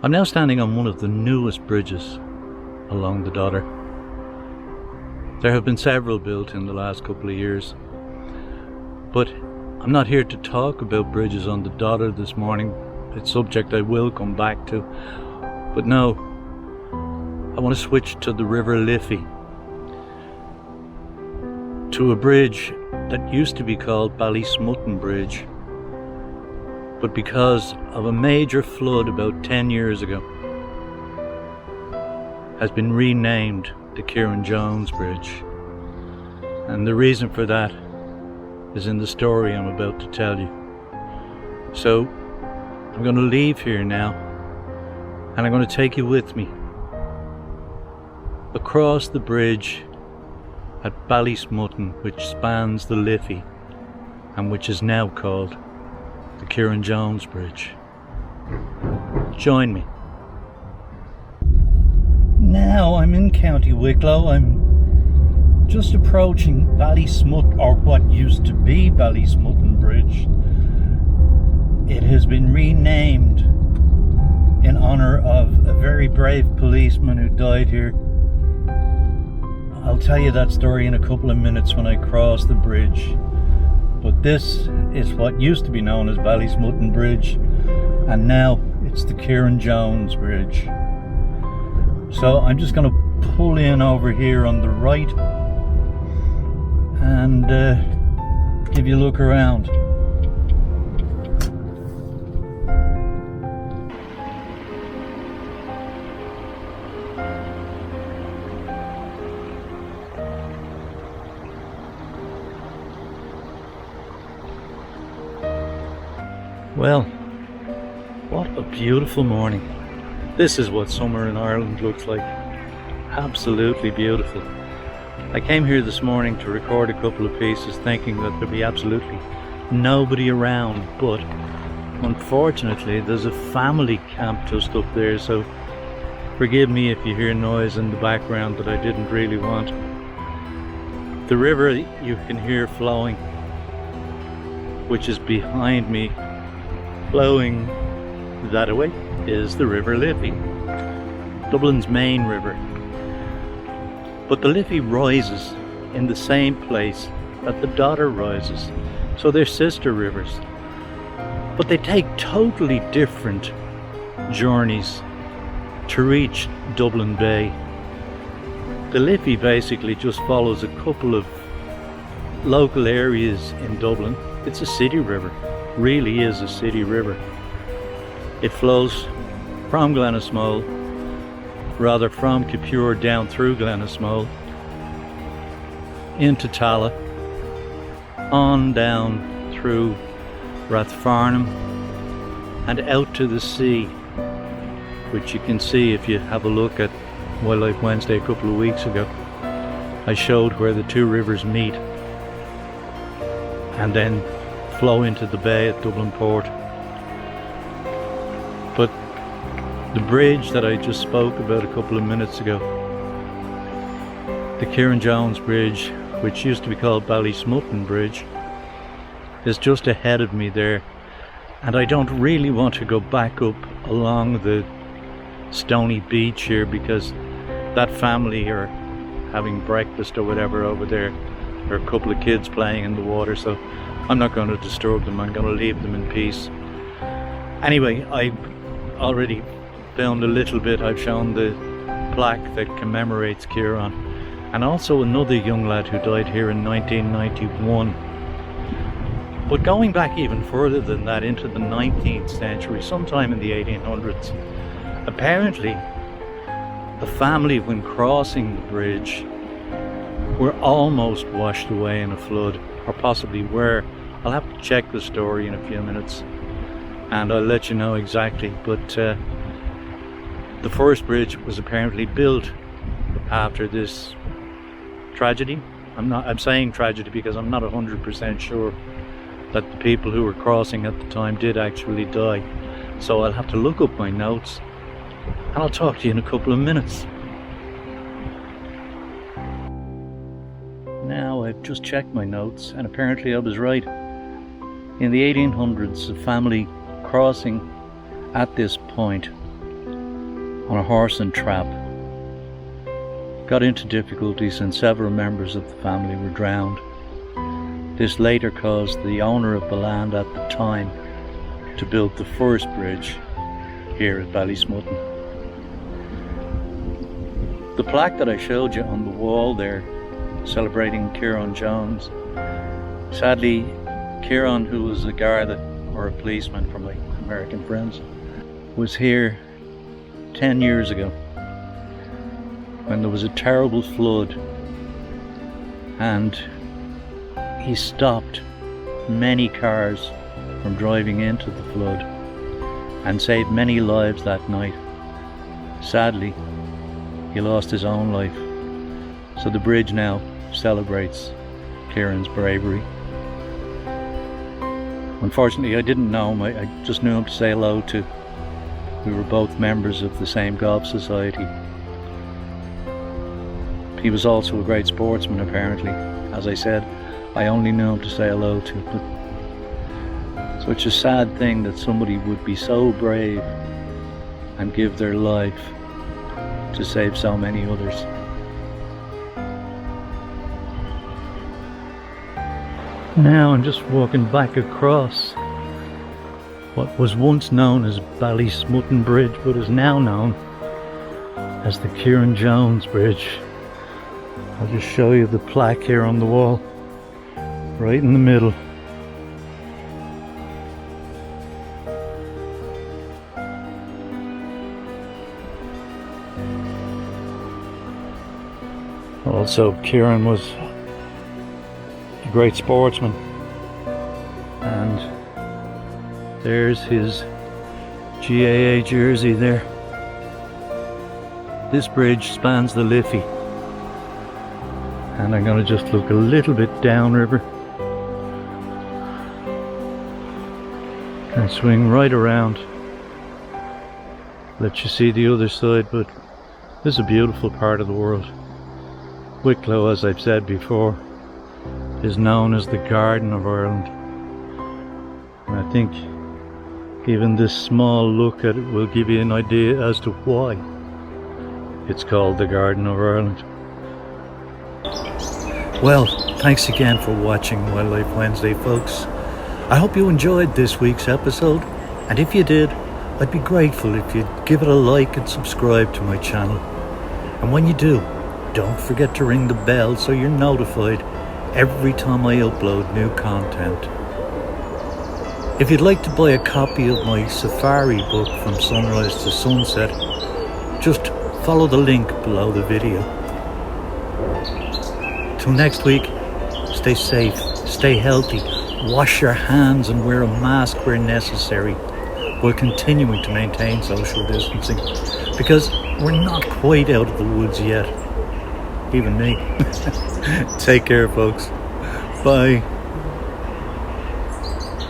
I'm now standing on one of the newest bridges along the Dodder. There have been several built in the last couple of years, but I'm not here to talk about bridges on the Dodder this morning. It's a subject I will come back to, but no, I want to switch to the River Liffey, to a bridge that used to be called Ballysmutton Bridge, but because of a major flood about 10 years ago, has been renamed the Ciara Jones Bridge. And the reason for that is in the story I'm about to tell you. So I'm going to leave here now, and I'm going to take you with me across the bridge at Ballysmutton, which spans the Liffey and which is now called the Ciara Jones Bridge. Join me. Now I'm in County Wicklow. I'm just approaching Ballysmutton, or what used to be Ballysmutton Bridge. It has been renamed in honour of a very brave policeman who died here. I'll tell you that story in a couple of minutes when I cross the bridge. But this is what used to be known as Ballysmutton Bridge, and now it's the Ciara Jones Bridge. So I'm just going to pull in over here on the right and give you a look around. Well, what a beautiful morning. This is what summer in Ireland looks like. Absolutely beautiful. I came here this morning to record a couple of pieces thinking that there'd be absolutely nobody around, but unfortunately there's a family camp just up there, so forgive me if you hear noise in the background that I didn't really want. The river you can hear flowing, which is behind me, flowing that away, is the River Liffey, Dublin's main river. But the Liffey rises in the same place that the Dodder rises, so they're sister rivers. But they take totally different journeys to reach Dublin Bay. The Liffey basically just follows a couple of local areas in Dublin. It's a city river, really is a city river. It flows from Glenismole, rather from Capure down through Glenismole, into Tala, on down through Rathfarnham and out to the sea, which you can see if you have a look at Wildlife Wednesday a couple of weeks ago. I showed where the two rivers meet and then flow into the bay at Dublin Port. But the bridge that I just spoke about a couple of minutes ago, the Ciara Jones Bridge, which used to be called Ballysmutton Bridge, is just ahead of me there, and I don't really want to go back up along the stony beach here because that family are having breakfast or whatever over there. There are a couple of kids playing in the water, so I'm not going to disturb them. I'm going to leave them in peace. Anyway, I already filmed a little bit. I've shown the plaque that commemorates Ciara, and also another young lad who died here in 1991. But going back even further than that, into the 19th century, sometime in the 1800s, apparently the family, when crossing the bridge, were almost washed away in a flood, or possibly were. I'll have to check the story in a few minutes and I'll let you know exactly, but the first bridge was apparently built after this tragedy. I'm saying tragedy because I'm not 100% sure that the people who were crossing at the time did actually die, so I'll have to look up my notes and I'll talk to you in a couple of minutes. Now I've just checked my notes and apparently I was right. In the 1800s, a family crossing at this point on a horse and trap. Got into difficulties and several members of the family were drowned. This later caused the owner of the land at the time to build the first bridge here at Ballysmutton. The plaque that I showed you on the wall there, celebrating Ciara Jones. Sadly, Ciara, who was a Garda or a policeman for my American friends, was here 10 years ago when there was a terrible flood, and he stopped many cars from driving into the flood and saved many lives that night. Sadly, he lost his own life, so the bridge now celebrates Ciara's bravery. Unfortunately, I didn't know him. I just knew him to say hello to. We were both members of the same golf society. He was also a great sportsman, apparently. As I said, I only knew him to say hello to. But such a sad thing that somebody would be so brave and give their life to save so many others. Now I'm just walking back across what was once known as Ballysmutton Bridge, but is now known as the Ciara Jones Bridge. I'll just show you the plaque here on the wall, right in the middle. Also, Ciara was a great sportsman, and there's his GAA jersey there. This bridge spans the Liffey, and I'm going to just look a little bit downriver and swing right around, let you see the other side. But this is a beautiful part of the world. Wicklow, as I've said before, is known as the Garden of Ireland, and I think even this small look at it will give you an idea as to why it's called the Garden of Ireland. Well, thanks again for watching Wildlife Wednesday, folks. I hope you enjoyed this week's episode, and if you did, I'd be grateful if you'd give it a like and subscribe to my channel. And when you do, don't forget to ring the bell so you're notified every time I upload new content. If you'd like to buy a copy of my safari book From Sunrise to Sunset, just follow the link below the video. Till next week, stay safe, stay healthy, wash your hands and wear a mask where necessary, while continuing to maintain social distancing, because we're not quite out of the woods yet. Even me. Take care, folks. Bye.